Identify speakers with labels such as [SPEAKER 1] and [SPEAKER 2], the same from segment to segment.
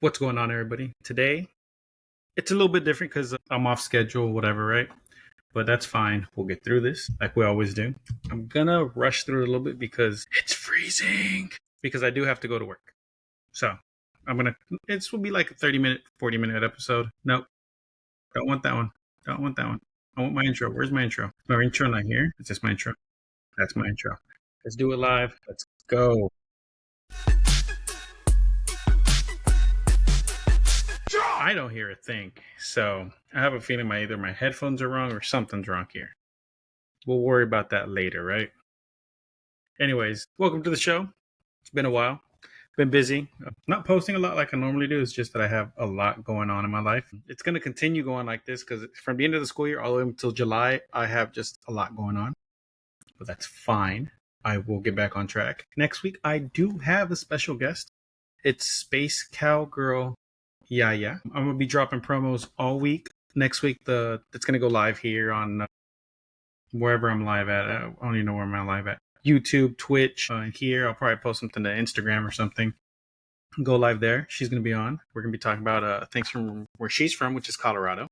[SPEAKER 1] What's going on, everybody? Today, it's a little bit different because I'm off schedule, whatever, right? But that's fine. We'll get through this like we always do. I'm gonna rush through it a little bit because it's freezing. Because I do have to go to work. So this will be like a 30-minute, 40-minute episode. Nope. Don't want that one. Don't want that one. I want my intro. Where's my intro? My intro not here. It's just my intro. That's my intro. Let's do it live. Let's go. I don't hear a thing. So I have a feeling either my headphones are wrong or something's wrong here. We'll worry about that later, right? Anyways, welcome to the show. It's been a while. Been busy. Not posting a lot like I normally do. It's just that I have a lot going on in my life. It's going to continue going like this because from the end of the school year all the way until July, I have just a lot going on. But that's fine. I will get back on track. Next week, I do have a special guest. It's Space Cowgirl Yeah. I'm going to be dropping promos all week. Next week, it's going to go live here on wherever I'm live at. I don't even know where I'm live at. YouTube, Twitch, here. I'll probably post something to Instagram or something. Go live there. She's going to be on. We're going to be talking about things from where she's from, which is Colorado.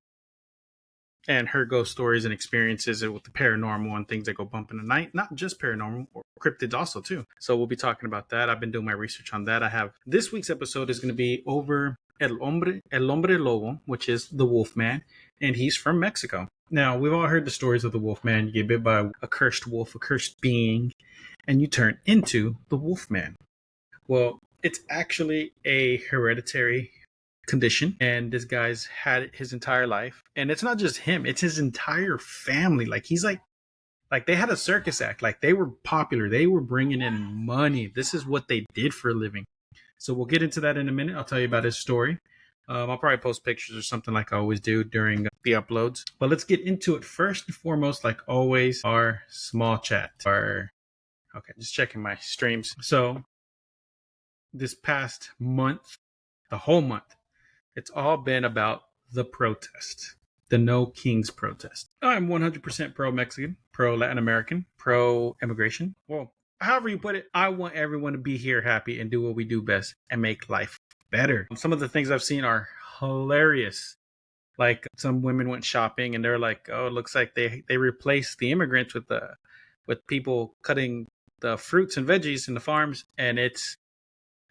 [SPEAKER 1] And her ghost stories and experiences with the paranormal and things that go bump in the night. Not just paranormal, or cryptids also too. So we'll be talking about that. I've been doing my research on that. This week's episode is going to be over El Hombre Lobo, which is the Wolfman, and he's from Mexico. Now, we've all heard the stories of the Wolfman. You get bit by a cursed wolf, a cursed being, and you turn into the Wolfman. Well, it's actually a hereditary condition, and this guy's had it his entire life. And it's not just him, it's his entire family. He's like they had a circus act. Like, they were popular. They were bringing in money. This is what they did for a living. So we'll get into that in a minute. I'll tell you about his story. I'll probably post pictures or something like I always do during the uploads. But let's get into it. First and foremost, like always, our small chat. Okay, just checking my streams. So this past month, the whole month, it's all been about the protest, the No Kings protest. I'm 100% pro-Mexican, pro-Latin American, pro-immigration. Well, however you put it, I want everyone to be here happy and do what we do best and make life better. Some of the things I've seen are hilarious. Like, some women went shopping and they're like, oh, it looks like they replaced the immigrants with people cutting the fruits and veggies in the farms, and it's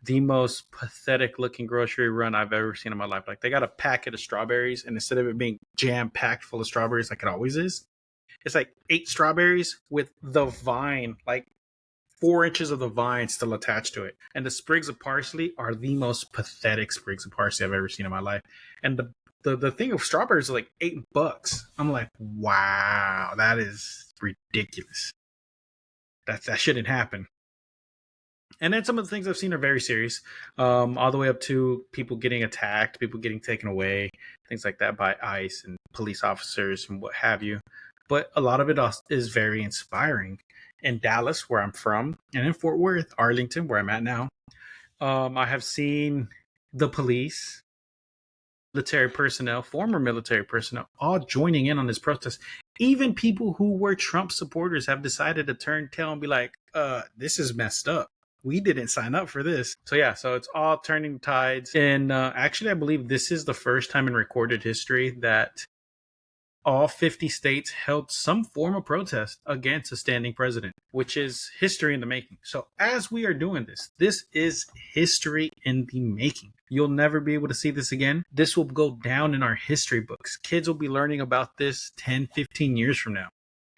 [SPEAKER 1] the most pathetic looking grocery run I've ever seen in my life. Like, they got a packet of strawberries, and instead of it being jam packed full of strawberries like it always is, it's like 8 strawberries with the vine, like 4 inches of the vine still attached to it. And the sprigs of parsley are the most pathetic sprigs of parsley I've ever seen in my life. And the thing of strawberries is like $8. I'm like, wow, that is ridiculous. That shouldn't happen. And then some of the things I've seen are very serious, all the way up to people getting attacked, people getting taken away, things like that by ICE and police officers and what have you. But a lot of it is very inspiring. In Dallas, where I'm from, and in Fort Worth, Arlington, where I'm at now, I have seen the police, military personnel, former military personnel, all joining in on this protest. Even people who were Trump supporters have decided to turn tail and be like, this is messed up. We didn't sign up for this. So it's all turning tides. And actually, I believe this is the first time in recorded history that all 50 states held some form of protest against a standing president, which is history in the making. So as we are doing this is history in the making. You'll never be able to see this again. This will go down in our history books. Kids will be learning about this 10, 15 years from now.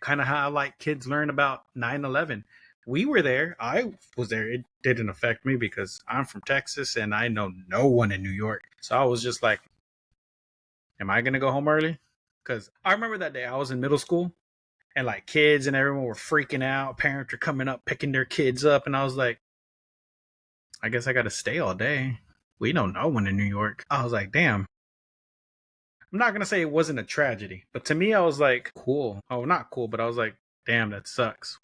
[SPEAKER 1] Kind of how like kids learn about 9/11. We were there. I was there. It didn't affect me because I'm from Texas and I know no one in New York. So I was just like, am I going to go home early? Because I remember that day I was in middle school and like kids and everyone were freaking out. Parents were coming up, picking their kids up. And I was like, I guess I got to stay all day. We don't know when in New York. I was like, damn. I'm not going to say it wasn't a tragedy, but to me, I was like, cool. Oh, not cool, but I was like, damn, that sucks.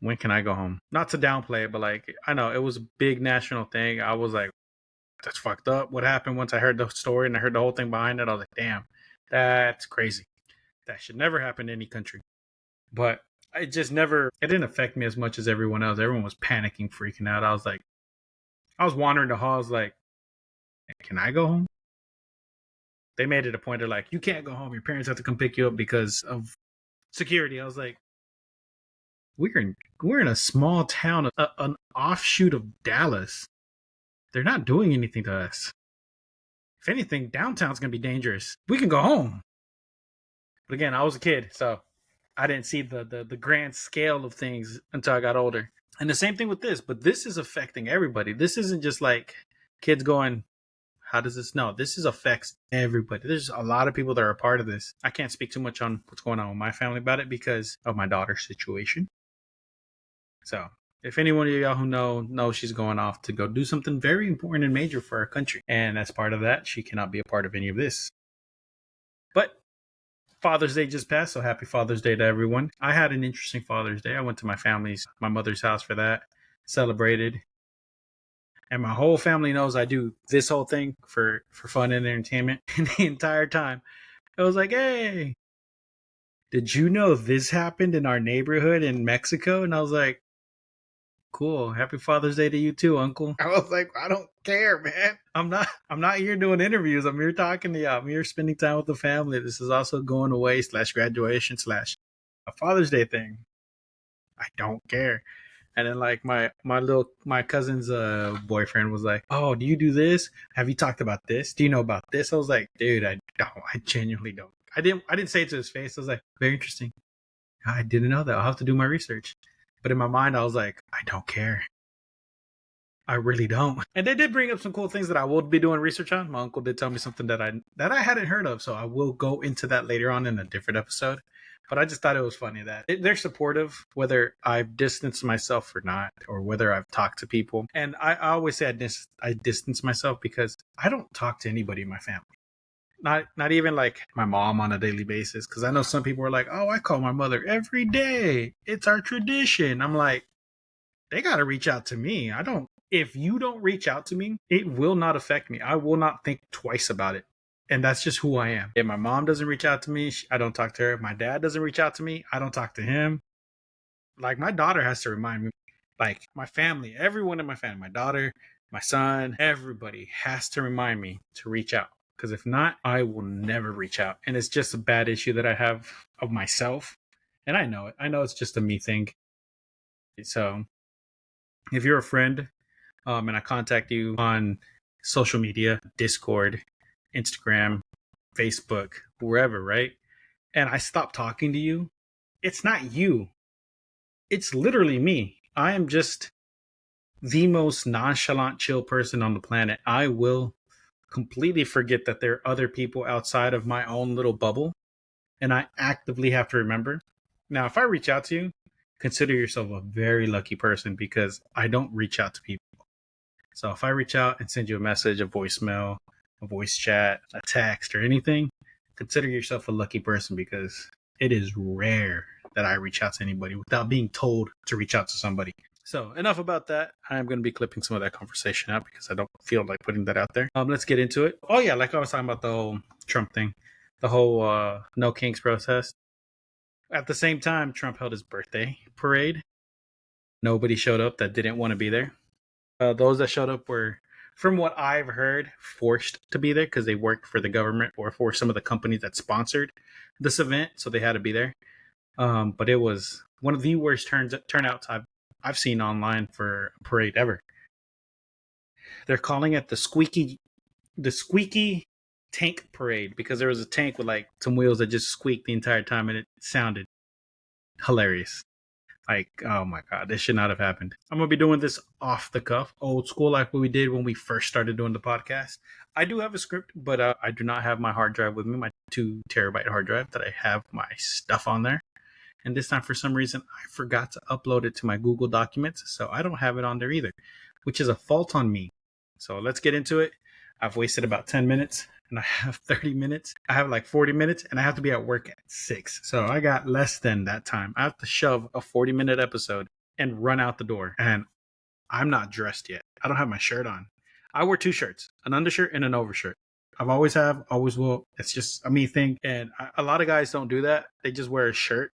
[SPEAKER 1] When can I go home? Not to downplay it, but like, I know it was a big national thing. I was like, that's fucked up. What happened? Once I heard the story and I heard the whole thing behind it, I was like, damn, that's crazy. That should never happen in any country. But it didn't affect me as much as everyone else. Everyone was panicking, freaking out. I was wandering the halls like, Can I go home? They made it a point of like, you can't go home. Your parents have to come pick you up because of security. I was like, we're in a small town, an offshoot of Dallas. They're not doing anything to us. If anything, downtown's gonna be dangerous. We can go home. But again, I was a kid, so I didn't see the grand scale of things until I got older. And the same thing with this, but this is affecting everybody. This isn't just like kids going, how does this? No, this is affects everybody. There's a lot of people that are a part of this. I can't speak too much on what's going on with my family about it because of my daughter's situation. So if anyone of y'all who know she's going off to go do something very important and major for our country. And as part of that, she cannot be a part of any of this. But Father's Day just passed, so happy Father's Day to everyone. I had an interesting Father's Day. I went to my mother's house for that, celebrated. And my whole family knows I do this whole thing for fun and entertainment. And the entire time, I was like, hey, did you know this happened in our neighborhood in Mexico? And I was like, cool. Happy Father's Day to you too, Uncle. I was like, I don't care, man. I'm not here doing interviews. I'm here talking to you. I'm here spending time with the family. This is also going away / graduation / a Father's Day thing. I don't care. And then like my cousin's boyfriend was like, oh, do you do this? Have you talked about this? Do you know about this? I was like, dude, I don't. I genuinely don't. I didn't say it to his face. I was like, very interesting. I didn't know that. I'll have to do my research. But in my mind, I was like, I don't care. I really don't. And they did bring up some cool things that I will be doing research on. My uncle did tell me something that I hadn't heard of, so I will go into that later on in a different episode. But I just thought it was funny that they're supportive, whether I've distanced myself or not, or whether I've talked to people. And I always say I distance myself because I don't talk to anybody in my family. Not even like my mom on a daily basis, because I know some people are like, oh, I call my mother every day. It's our tradition. I'm like, they got to reach out to me. If you don't reach out to me, it will not affect me. I will not think twice about it. And that's just who I am. If my mom doesn't reach out to me, I don't talk to her. If my dad doesn't reach out to me, I don't talk to him. Like my daughter has to remind me, like my family, everyone in my family, my daughter, my son, everybody has to remind me to reach out. Because if not, I will never reach out. And it's just a bad issue that I have of myself. And I know it. I know it's just a me thing. So if you're a friend and I contact you on social media, Discord, Instagram, Facebook, wherever, right? And I stop talking to you, it's not you. It's literally me. I am just the most nonchalant, chill person on the planet. I will completely forget that there are other people outside of my own little bubble. And I actively have to remember. Now, if I reach out to you, consider yourself a very lucky person because I don't reach out to people. So if I reach out and send you a message, a voicemail, a voice chat, a text, or anything, consider yourself a lucky person because it is rare that I reach out to anybody without being told to reach out to somebody. So enough about that. I'm going to be clipping some of that conversation out because I don't feel like putting that out there. Let's get into it. Oh yeah, like I was talking about the whole Trump thing, the whole No Kings protest. At the same time, Trump held his birthday parade. Nobody showed up that didn't want to be there. Those that showed up were, from what I've heard, forced to be there because they worked for the government or for some of the companies that sponsored this event, so they had to be there. But it was one of the worst turnouts I've seen online for a parade ever. They're calling it the squeaky tank parade because there was a tank with like some wheels that just squeaked the entire time, and it sounded hilarious. Like, oh my God, this should not have happened. I'm going to be doing this off the cuff, old school, like what we did when we first started doing the podcast. I do have a script, but I do not have my hard drive with me, my 2 terabyte hard drive that I have my stuff on there. And this time, for some reason, I forgot to upload it to my Google Documents, so I don't have it on there either, which is a fault on me. So let's get into it. I've wasted about 10 minutes. And I have 30 minutes. I have like 40 minutes and I have to be at work at 6. So I got less than that time. I have to shove a 40-minute episode and run out the door. And I'm not dressed yet. I don't have my shirt on. I wear 2 shirts, an undershirt and an overshirt. I've always have, always will. It's just a me thing. And a lot of guys don't do that. They just wear a shirt.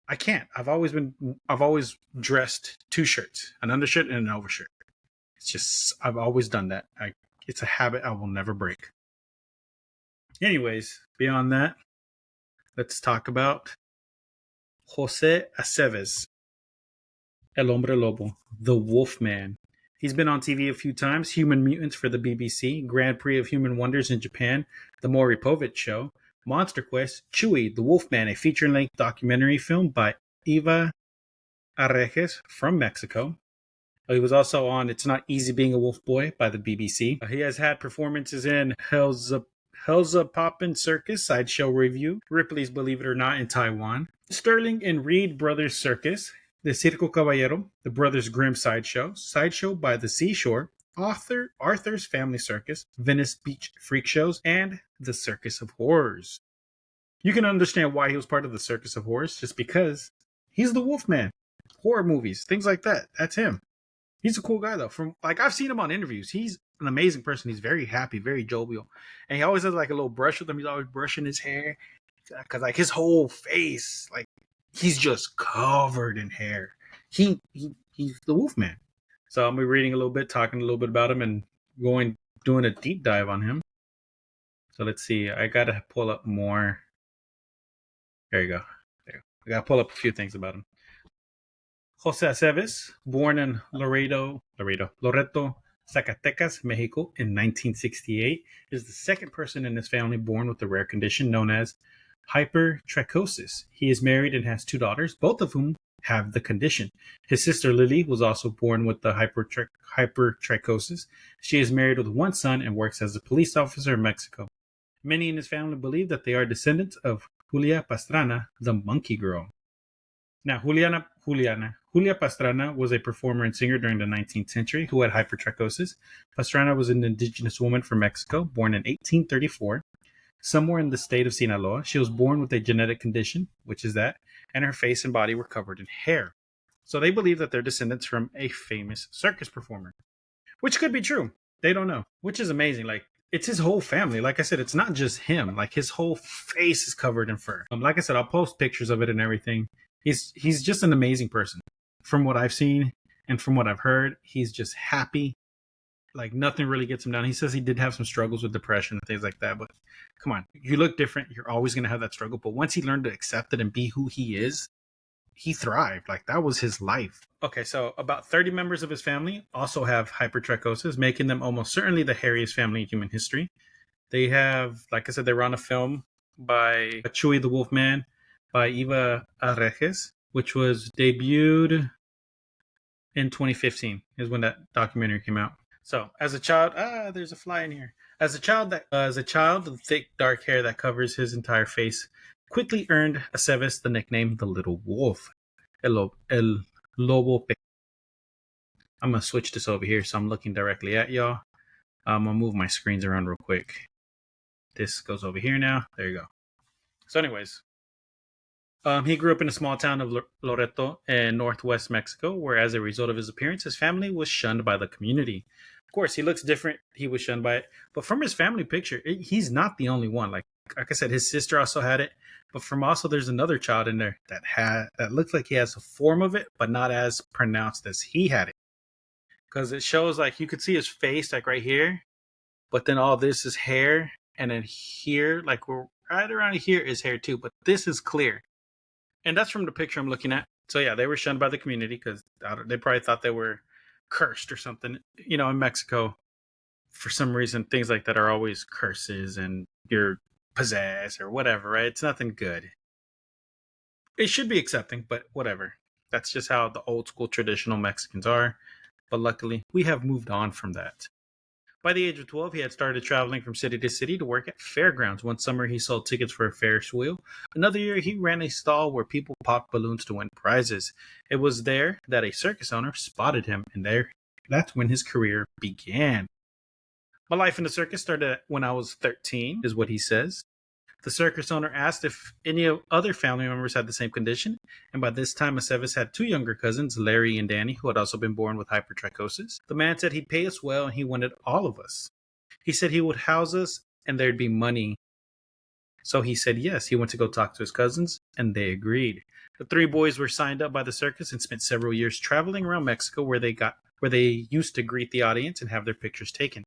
[SPEAKER 1] I can't. I've always dressed 2 shirts, an undershirt and an overshirt. It's just, I've always done that. It's a habit I will never break. Anyways, beyond that, let's talk about Jose Aceves, El Hombre Lobo, the Wolfman. He's been on TV a few times: Human Mutants for the BBC, Grand Prix of Human Wonders in Japan, The Maury Povich Show, Monster Quest, Chewy, the Wolfman, a feature-length documentary film by Eva Arrejes from Mexico. He was also on It's Not Easy Being a Wolf Boy by the BBC. He has had performances in Hell's Poppin' Circus, Sideshow Review, Ripley's Believe It or Not in Taiwan, Sterling and Reed Brothers Circus, The Circo Caballero, The Brothers Grimm Sideshow, Sideshow by the Seashore, Arthur's Family Circus, Venice Beach Freak Shows, and The Circus of Horrors. You can understand why he was part of the Circus of Horrors, just because he's the Wolfman. Horror movies, things like that. That's him. He's a cool guy, though. I've seen him on interviews. He's an amazing person. He's very happy, very jovial, and he always has like a little brush with him. He's always brushing his hair, because like his whole face, like he's just covered in hair. He's the Wolfman. So I'll be reading a little bit, talking a little bit about him, and doing a deep dive on him. So let's see. I gotta pull up more. There you go. I gotta pull up a few things about him. Jose Aceves, born in Loreto, Zacatecas, Mexico in 1968, is the second person in his family born with the rare condition known as hypertrichosis. He is married and has 2 daughters, both of whom have the condition. His sister Lily was also born with the hypertrichosis. She is married with 1 son and works as a police officer in Mexico. Many in his family believe that they are descendants of Julia Pastrana, the monkey girl. Now, Julia Pastrana was a performer and singer during the 19th century who had hypertrichosis. Pastrana was an indigenous woman from Mexico, born in 1834. Somewhere in the state of Sinaloa, she was born with a genetic condition, which is that, and her face and body were covered in hair. So they believe that they're descendants from a famous circus performer, which could be true. They don't know, which is amazing. Like, it's his whole family. Like I said, it's not just him. Like, his whole face is covered in fur. Like I said, I'll post pictures of it and everything. He's just an amazing person. From what I've seen and from what I've heard, he's just happy. Like, nothing really gets him down. He says he did have some struggles with depression and things like that, but come on, you look different. You're always going to have that struggle. But once he learned to accept it and be who he is, he thrived. Like, that was his life. Okay, so about 30 members of his family also have hypertrichosis, making them almost certainly the hairiest family in human history. They have, like I said, they were on a film by Chewy the Wolfman by Eva Arrejes, which was debuted in 2015 is when that documentary came out. So as a child, there's a fly in here. As a child, the thick dark hair that covers his entire face quickly earned Aceves the nickname the Little Wolf, El Lobo. I'm gonna switch this over here so I'm looking directly at y'all. I'm gonna move my screens around real quick. This goes over here now. There you go. So anyways, he grew up in a small town of Loreto in northwest Mexico, where as a result of his appearance, his family was shunned by the community. Of course, he looks different. He was shunned by it. But from his family picture, he's not the only one. Like I said, his sister also had it. But from also, there's another child in there that looks like he has a form of it, but not as pronounced as he had it. Because it shows, like, you could see his face, like, right here. But then all this is hair. And then here, like, right around here is hair too. But this is clear. And that's from the picture I'm looking at. So yeah, they were shunned by the community because they probably thought they were cursed or something. You know, in Mexico, for some reason, things like that are always curses and you're possessed or whatever, right? It's nothing good. It should be accepting, but whatever. That's just how the old school traditional Mexicans are. But luckily, we have moved on from that. By the age of 12, he had started traveling from city to city to work at fairgrounds. One summer, he sold tickets for a Ferris wheel. Another year, he ran a stall where people popped balloons to win prizes. It was there that a circus owner spotted him, and that's when his career began. My life in the circus started when I was 13, is what he says. The circus owner asked if any other family members had the same condition, and by this time, Aceves had 2 younger cousins, Larry and Danny, who had also been born with hypertrichosis. The man said he'd pay us well, and he wanted all of us. He said he would house us, and there'd be money. So he said yes. He went to go talk to his cousins, and they agreed. The 3 boys were signed up by the circus and spent several years traveling around Mexico where they used to greet the audience and have their pictures taken.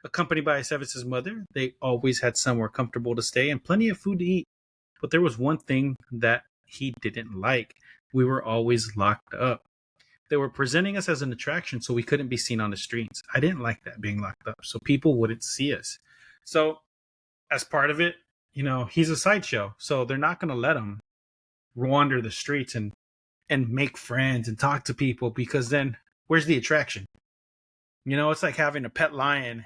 [SPEAKER 1] Accompanied by Aceves' mother, they always had somewhere comfortable to stay and plenty of food to eat. But there was one thing that he didn't like. We were always locked up. They were presenting us as an attraction so we couldn't be seen on the streets. I didn't like that, being locked up, so people wouldn't see us. So, as part of it, he's a sideshow. So they're not going to let him wander the streets and make friends and talk to people, because then where's the attraction? It's like having a pet lion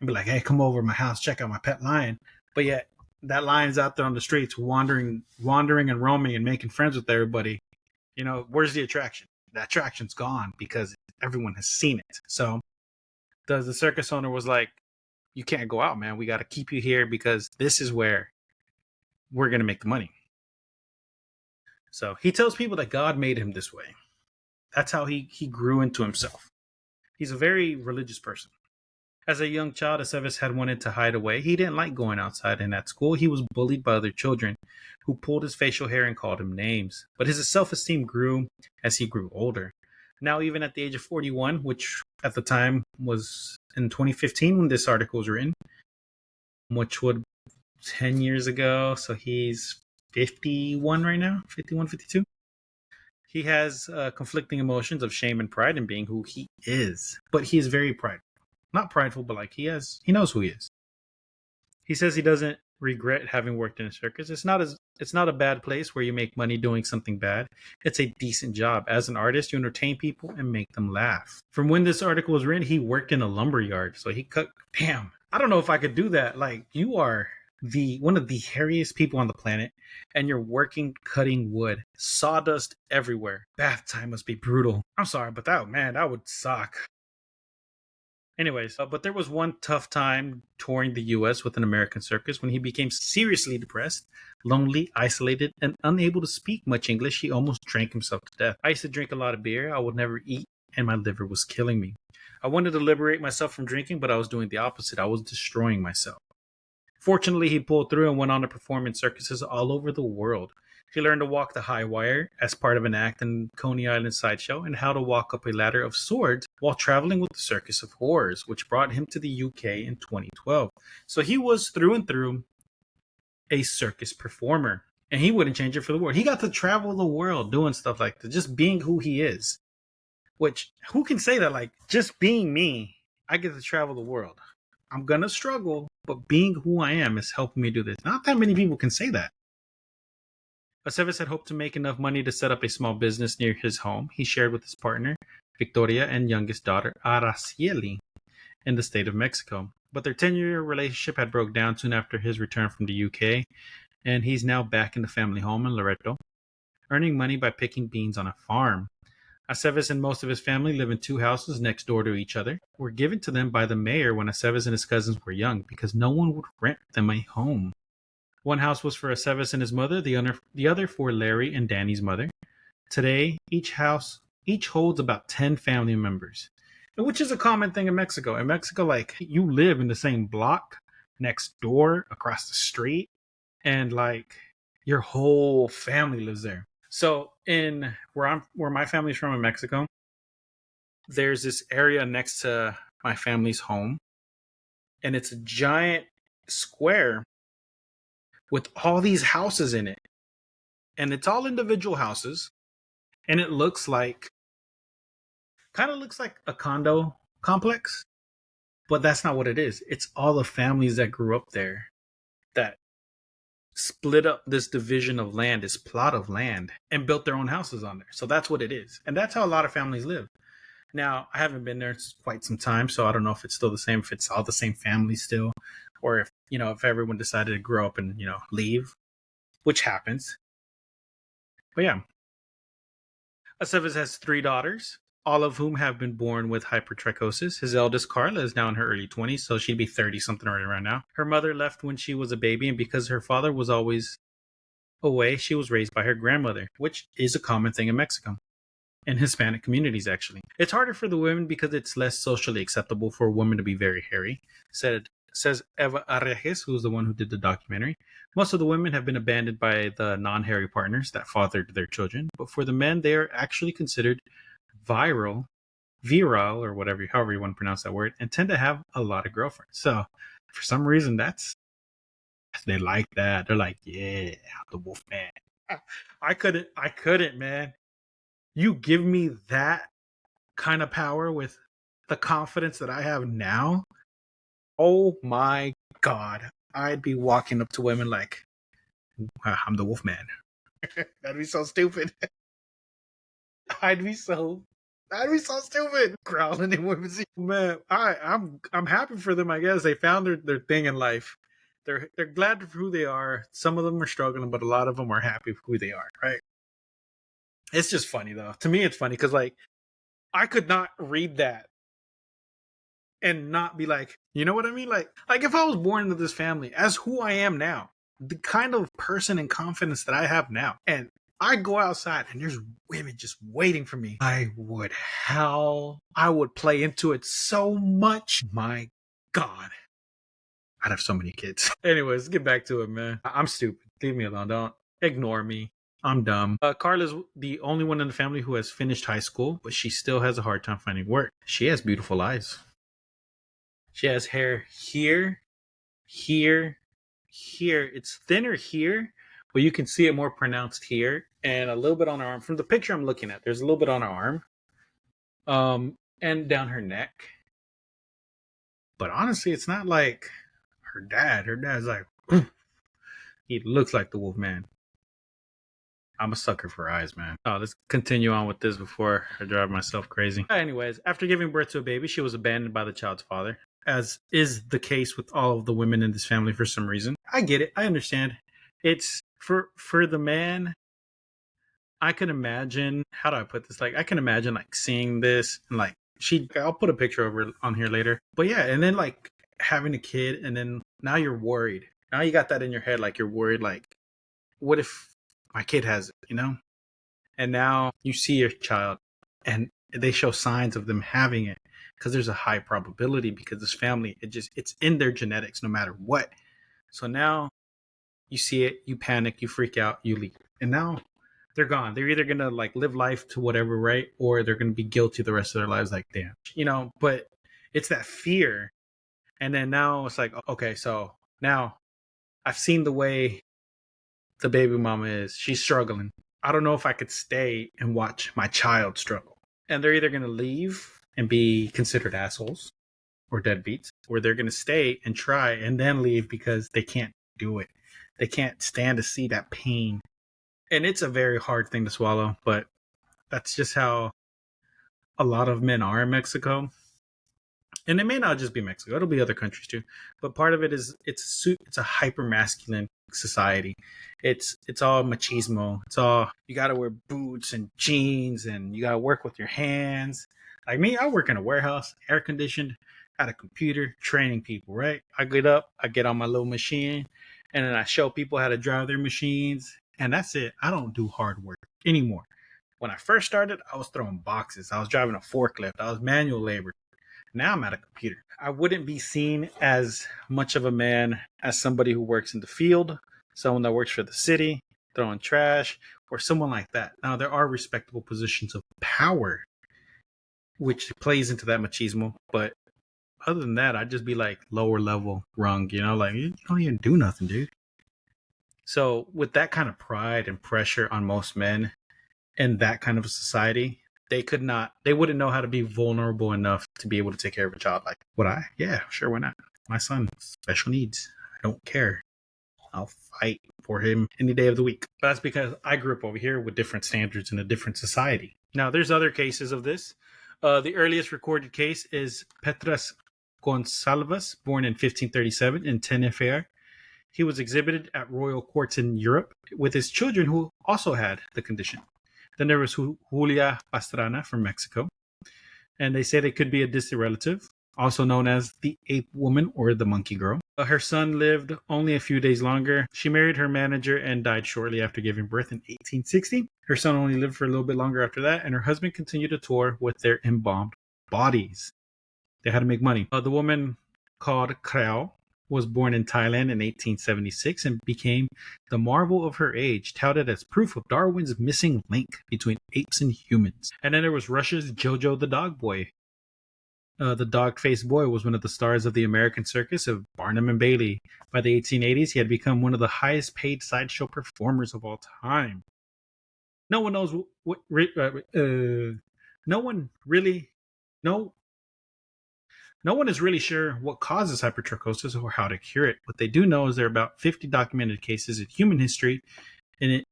[SPEAKER 1] and be like, hey, come over to my house, check out my pet lion. But yet that lion's out there on the streets wandering and roaming and making friends with everybody. Where's the attraction? The attraction's gone because everyone has seen it. So the circus owner was like, you can't go out, man. We got to keep you here because this is where we're going to make the money. So he tells people that God made him this way. That's how he grew into himself. He's a very religious person. As a young child, Aceves had wanted to hide away. He didn't like going outside, and at school he was bullied by other children who pulled his facial hair and called him names. But his self-esteem grew as he grew older. Now, even at the age of 41, which at the time was in 2015 when this article was written, which would 10 years ago, so he's 51 right now, 51, 52. He has conflicting emotions of shame and pride in being who he is, but he is very prideful. Not prideful, but like he knows who he is. He says he doesn't regret having worked in a circus. It's not a bad place where you make money doing something bad. It's a decent job. As an artist, you entertain people and make them laugh. From when this article was written, he worked in a lumber yard. So he cut. Damn, I don't know if I could do that. Like, you are one of the hairiest people on the planet, and you're working cutting wood, sawdust everywhere. Bath time must be brutal. I'm sorry, but that would suck. Anyways, but there was one tough time touring the U.S. with an American circus when he became seriously depressed, lonely, isolated, and unable to speak much English. He almost drank himself to death. I used to drink a lot of beer. I would never eat, and my liver was killing me. I wanted to liberate myself from drinking, but I was doing the opposite. I was destroying myself. Fortunately, he pulled through and went on to perform in circuses all over the world. He learned to walk the high wire as part of an act in Coney Island sideshow, and how to walk up a ladder of swords while traveling with the Circus of Horrors, which brought him to the UK in 2012. So he was through and through a circus performer, and he wouldn't change it for the world. He got to travel the world doing stuff like that, just being who he is. Which, who can say that? Like, just being me, I get to travel the world. I'm going to struggle, but being who I am is helping me do this. Not that many people can say that. Aceves had hoped to make enough money to set up a small business near his home. He shared with his partner, Victoria, and youngest daughter, Araceli, in the state of Mexico. But their 10-year relationship had broke down soon after his return from the UK, and he's now back in the family home in Loreto, earning money by picking beans on a farm. Aceves and most of his family live in two houses next door to each other, were given to them by the mayor when Aceves and his cousins were young because no one would rent them a home. One house was for Aceves and his mother, the other for Larry and Danny's mother. Today, each holds about 10 family members, which is a common thing in Mexico. In Mexico, like, you live in the same block, next door, across the street, and like your whole family lives there. So in where my family's from in Mexico, there's this area next to my family's home, and it's a giant square with all these houses in it. And it's all individual houses. And it kind of looks like a condo complex. But that's not what it is. It's all the families that grew up there that split up this division of land, this plot of land, and built their own houses on there. So that's what it is. And that's how a lot of families live. Now, I haven't been there quite some time, so I don't know if it's still the same, if it's all the same family still, or if everyone decided to grow up and, leave, which happens. But yeah. Aceves has 3 daughters, all of whom have been born with hypertrichosis. His eldest, Carla, is now in her early 20s, so she'd be 30-something right around now. Her mother left when she was a baby, and because her father was always away, she was raised by her grandmother, which is a common thing in Mexico. In Hispanic communities, actually. It's harder for the women because it's less socially acceptable for a woman to be very hairy, says Eva Arrejes, who's the one who did the documentary. Most of the women have been abandoned by the non-hairy partners that fathered their children, but for the men, they are actually considered virile virile or whatever, however you want to pronounce that word, and tend to have a lot of girlfriends. So for some reason, they like that. They're like, yeah, I'm the Wolfman. I couldn't, man. You give me that kind of power with the confidence that I have now. Oh my God. I'd be walking up to women like, I'm the Wolfman. That'd be so stupid. I'd be so stupid. Growling in women's ears. Man, I'm happy for them, I guess. They found their thing in life. They're glad for who they are. Some of them are struggling, but a lot of them are happy for who they are, right? It's just funny though. To me it's funny because like I could not read that and not be like, you know what I mean? Like if I was born into this family as who I am now, the kind of person and confidence that I have now, and I go outside and there's women just waiting for me, I would howl. I would play into it so much. My God. I'd have so many kids. Anyways, let's get back to it, man. I'm stupid. Leave me alone. Don't ignore me. I'm dumb. Carla's the only one in the family who has finished high school, but she still has a hard time finding work. She has beautiful eyes. She has hair here, here, here. It's thinner here, but you can see it more pronounced here and a little bit on her arm. From the picture I'm looking at, there's a little bit on her arm, and down her neck. But honestly, it's not like her dad. Her dad's like, he looks like the Wolfman. I'm a sucker for eyes, man. Oh, let's continue on with this before I drive myself crazy. Anyways, after giving birth to a baby, she was abandoned by the child's father, as is the case with all of the women in this family for some reason. I get it. I understand. It's for the man. I can imagine, how do I put this? Like, I can imagine like seeing this and like I'll put a picture of her on here later. But yeah, and then like having a kid, and then now you're worried. Now you got that in your head, like you're worried, like, what if my kid has it, you know? And now you see your child and they show signs of them having it because there's a high probability, because this family, it's in their genetics no matter what. So now you see it, you panic, you freak out, you leave. And now they're gone. They're either going to like live life to whatever, right? Or they're going to be guilty the rest of their lives, like, damn, you know, but it's that fear. And then now it's like, okay, so now I've seen the way the baby mama is. She's struggling. I don't know if I could stay and watch my child struggle. And they're either going to leave and be considered assholes or deadbeats, or they're going to stay and try and then leave because they can't do it. They can't stand to see that pain. And it's a very hard thing to swallow, but that's just how a lot of men are in Mexico. And it may not just be Mexico; it'll be other countries too. But part of it is it's a hyper masculine society. It's all machismo. It's all, you got to wear boots and jeans, and you got to work with your hands. Like me, I work in a warehouse, air conditioned, at a computer, training people. Right? I get up, I get on my little machine, and then I show people how to drive their machines, and that's it. I don't do hard work anymore. When I first started, I was throwing boxes. I was driving a forklift. I was manual labor. Now I'm at a computer. I wouldn't be seen as much of a man as somebody who works in the field, someone that works for the city, throwing trash, or someone like that. Now, there are respectable positions of power, which plays into that machismo. But other than that, I'd just be like lower level rung, you know, like, you don't even do nothing, dude. So with that kind of pride and pressure on most men in that kind of a society, they wouldn't know how to be vulnerable enough to be able to take care of a child. Like, would I? Yeah, sure, why not? My son, special needs. I don't care. I'll fight for him any day of the week. But that's because I grew up over here with different standards in a different society. Now, there's other cases of this. The earliest recorded case is Petras Gonçalves, born in 1537 in Tenerife. He was exhibited at royal courts in Europe with his children who also had the condition. Then there was Julia Pastrana from Mexico. And they say they could be a distant relative, also known as the ape woman or the monkey girl. Her son lived only a few days longer. She married her manager and died shortly after giving birth in 1860. Her son only lived for a little bit longer after that, and her husband continued to tour with their embalmed bodies. They had to make money. The woman called Creu was born in Thailand in 1876 and became the marvel of her age, touted as proof of Darwin's missing link between apes and humans. And then there was Russia's Jojo the Dog Boy. The dog-faced boy was one of the stars of the American circus of Barnum and Bailey. By the 1880s, he had become one of the highest-paid sideshow performers of all time. No one knows no one really no no one is really sure what causes hypertrichosis or how to cure it. What they do know is there are about 50 documented cases in human history, and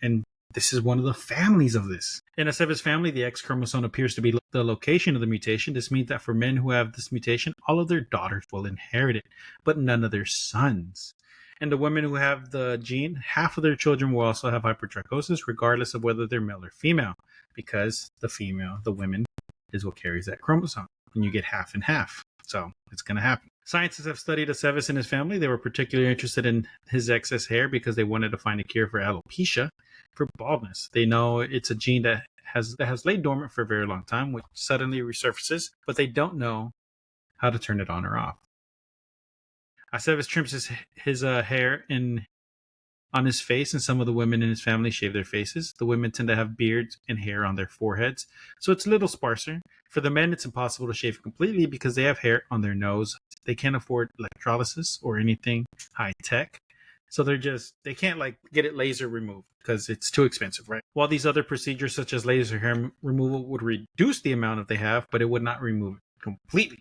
[SPEAKER 1] and this is one of the families of this. In Aceves' family, the X chromosome appears to be the location of the mutation. This means that for men who have this mutation, all of their daughters will inherit it, but none of their sons. And the women who have the gene, half of their children will also have hypertrichosis, regardless of whether they're male or female, because the women, is what carries that chromosome. And you get half and half. So it's going to happen. Scientists have studied Aceves and his family. They were particularly interested in his excess hair because they wanted to find a cure for alopecia, for baldness. They know it's a gene that has laid dormant for a very long time, which suddenly resurfaces, but they don't know how to turn it on or off. Aceves trims his hair on his face, and some of the women in his family shave their faces. The women tend to have beards and hair on their foreheads, so it's a little sparser. For the men, it's impossible to shave completely because they have hair on their nose. They can't afford electrolysis or anything high tech, so they can't get it laser removed because it's too expensive, right? While these other procedures such as laser hair removal would reduce the amount that they have, but it would not remove it completely.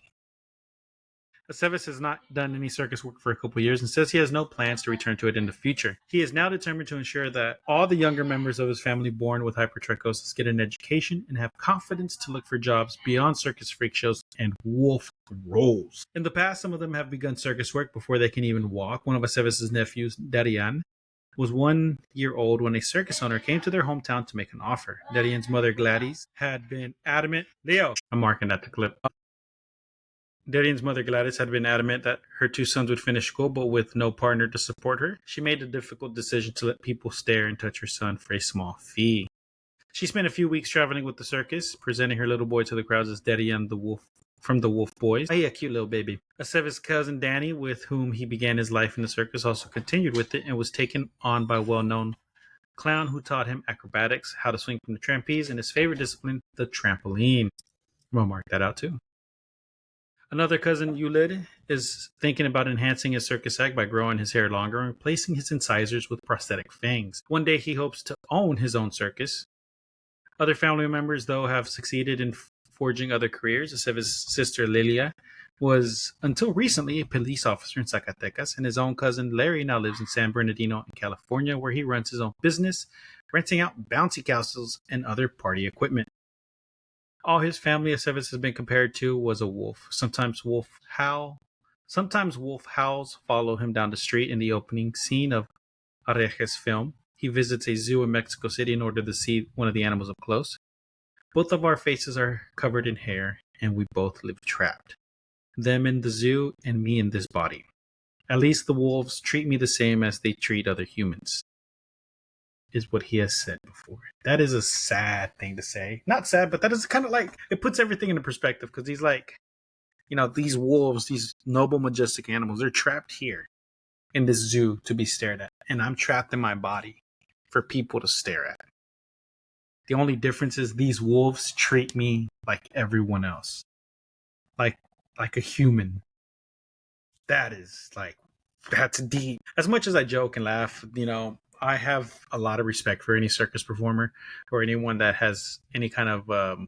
[SPEAKER 1] Aceves has not done any circus work for a couple of years and says he has no plans to return to it in the future. He is now determined to ensure that all the younger members of his family born with hypertrichosis get an education and have confidence to look for jobs beyond circus freak shows and wolf roles. In the past, some of them have begun circus work before they can even walk. One of Aceves' nephews, Darian, was 1 year old when a circus owner came to their hometown to make an offer. Darian's mother, Gladys, had been adamant. Leo, I'm marking that to clip. Darian's mother, Gladys, had been adamant that her 2 sons would finish school, but with no partner to support her, she made the difficult decision to let people stare and touch her son for a small fee. She spent a few weeks traveling with the circus, presenting her little boy to the crowds as Darian the Wolf from the Wolf Boys. Hey, a cute little baby. Aceves' cousin Danny, with whom he began his life in the circus, also continued with it and was taken on by a well-known clown who taught him acrobatics, how to swing from the trapeze, and his favorite discipline, the trampoline. I'm going to mark that out too. Another cousin, Yulid, is thinking about enhancing his circus act by growing his hair longer and replacing his incisors with prosthetic fangs. One day he hopes to own his own circus. Other family members, though, have succeeded in forging other careers. Aceves' sister, Lilia, was until recently a police officer in Zacatecas, and his own cousin, Larry, now lives in San Bernardino in California, where he runs his own business, renting out bouncy castles and other party equipment. All his family, Aceves has been compared to, was a wolf. Sometimes wolf howls follow him down the street in the opening scene of Areje's film. He visits a zoo in Mexico City in order to see one of the animals up close. Both of our faces are covered in hair, and we both live trapped. Them in the zoo, and me in this body. At least the wolves treat me the same as they treat other humans, is what he has said before. That is a sad thing to say. Not sad, but that is kind of it puts everything into perspective, because he's these wolves, these noble, majestic animals, they're trapped here in this zoo to be stared at. And I'm trapped in my body for people to stare at. The only difference is these wolves treat me like everyone else. Like a human. That's deep. As much as I joke and laugh, I have a lot of respect for any circus performer or anyone that has any kind of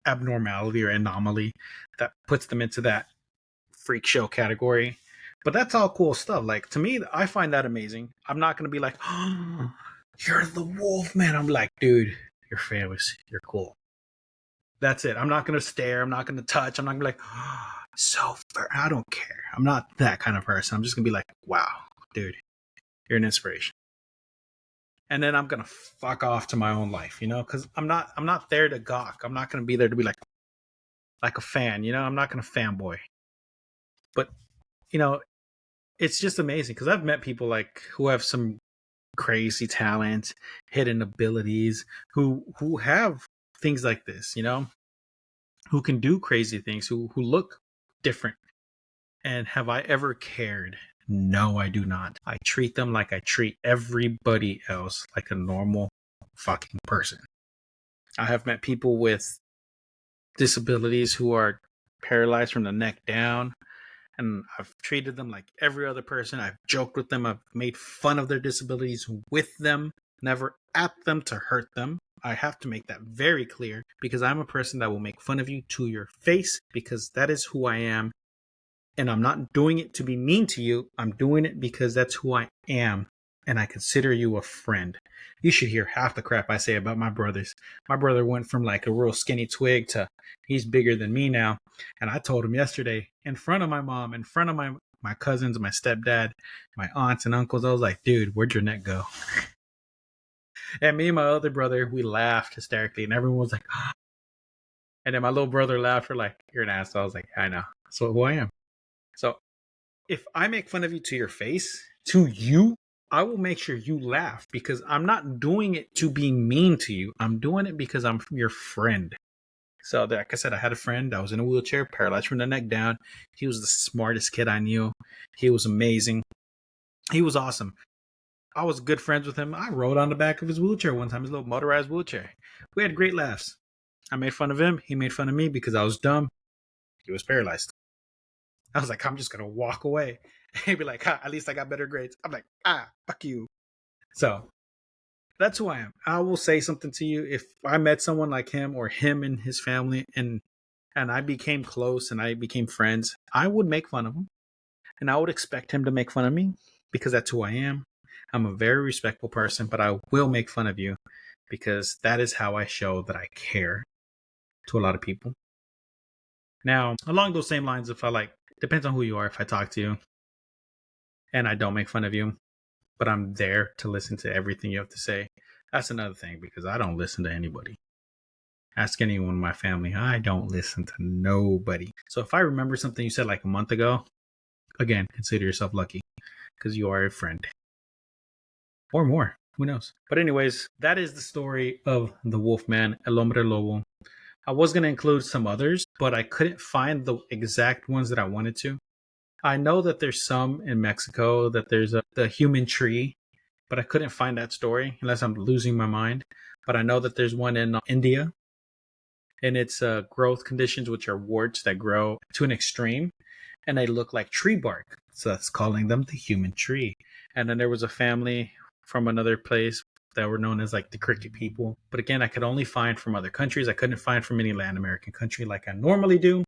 [SPEAKER 1] abnormality or anomaly that puts them into that freak show category. But that's all cool stuff. To me, I find that amazing. I'm not going to be like, oh, you're the Wolfman. I'm like, dude, you're famous. You're cool. That's it. I'm not going to stare. I'm not going to touch. I'm not going to be like, oh, so fair. I don't care. I'm not that kind of person. I'm just going to be like, wow, dude, you're an inspiration. And then I'm going to fuck off to my own life, because I'm not there to gawk. I'm not going to be there to be like a fan, I'm not going to fanboy. But, it's just amazing because I've met people who have some crazy talent, hidden abilities, who have things like this, who can do crazy things, who look different. And have I ever cared? No, I do not. I treat them like I treat everybody else, like a normal fucking person. I have met people with disabilities who are paralyzed from the neck down, and I've treated them like every other person. I've joked with them. I've made fun of their disabilities with them, never at them to hurt them. I have to make that very clear because I'm a person that will make fun of you to your face because that is who I am. And I'm not doing it to be mean to you. I'm doing it because that's who I am. And I consider you a friend. You should hear half the crap I say about my brothers. My brother went from like a real skinny twig to he's bigger than me now. And I told him yesterday in front of my mom, in front of my cousins, my stepdad, my aunts and uncles, I was like, dude, where'd your neck go? And me and my other brother, we laughed hysterically. And everyone was like, ah. And then my little brother laughed for like, you're an ass. I was like, I know. That's who I am. So if I make fun of you to your face, to you, I will make sure you laugh because I'm not doing it to be mean to you. I'm doing it because I'm your friend. So, like I said, I had a friend that was in a wheelchair, paralyzed from the neck down. He was the smartest kid I knew. He was amazing. He was awesome. I was good friends with him. I rode on the back of his wheelchair one time, his little motorized wheelchair. We had great laughs. I made fun of him. He made fun of me because I was dumb. He was paralyzed. I was like, I'm just going to walk away. He'd be like, at least I got better grades. I'm like, fuck you. So that's who I am. I will say something to you. If I met someone like him or him and his family and I became close and I became friends, I would make fun of him. And I would expect him to make fun of me because that's who I am. I'm a very respectful person, but I will make fun of you because that is how I show that I care to a lot of people. Now, along those same lines, if I like, depends on who you are. If I talk to you and I don't make fun of you, but I'm there to listen to everything you have to say, that's another thing because I don't listen to anybody. Ask anyone in my family, I don't listen to nobody. So if I remember something you said like a month ago, again, consider yourself lucky because you are a friend. Or more, who knows? But anyways, that is the story of the Wolfman, El Hombre Lobo. I was going to include some others, but I couldn't find the exact ones that I wanted to. I know that there's some in Mexico, that there's the human tree, but I couldn't find that story unless I'm losing my mind. But I know that there's one in India, and it's growth conditions, which are warts that grow to an extreme, and they look like tree bark. So that's calling them the human tree. And then there was a family from another place that were known as like the cricket people. But again, I could only find from other countries. I couldn't find from any Latin American country like I normally do.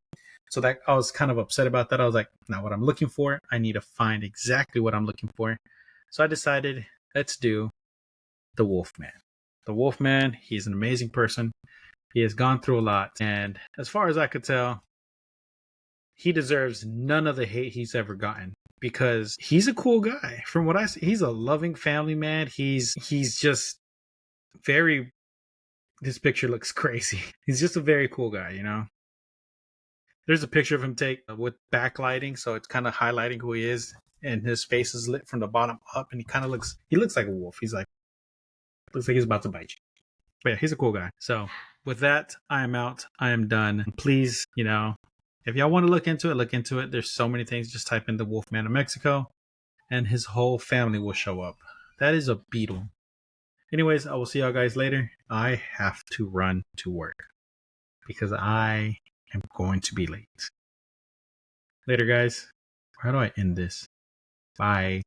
[SPEAKER 1] So that I was kind of upset about that. I was like, not what I'm looking for. I need to find exactly what I'm looking for. So I decided, let's do the Wolfman. The Wolfman, he's an amazing person. He has gone through a lot. And as far as I could tell, he deserves none of the hate he's ever gotten because he's a cool guy. From what I see, he's a loving family man. He's just very, this picture looks crazy. He's just a very cool guy, you know? There's a picture of him take with backlighting, so it's kind of highlighting who he is, and his face is lit from the bottom up, and he looks like a wolf. He's like, looks like he's about to bite you. But yeah, he's a cool guy. So with that, I am out. I am done. Please, you know, if y'all want to look into it, look into it. There's so many things. Just type in the Wolfman of Mexico, and his whole family will show up. That is a beetle. Anyways, I will see y'all guys later. I have to run to work because I am going to be late. Later, guys. How do I end this? Bye.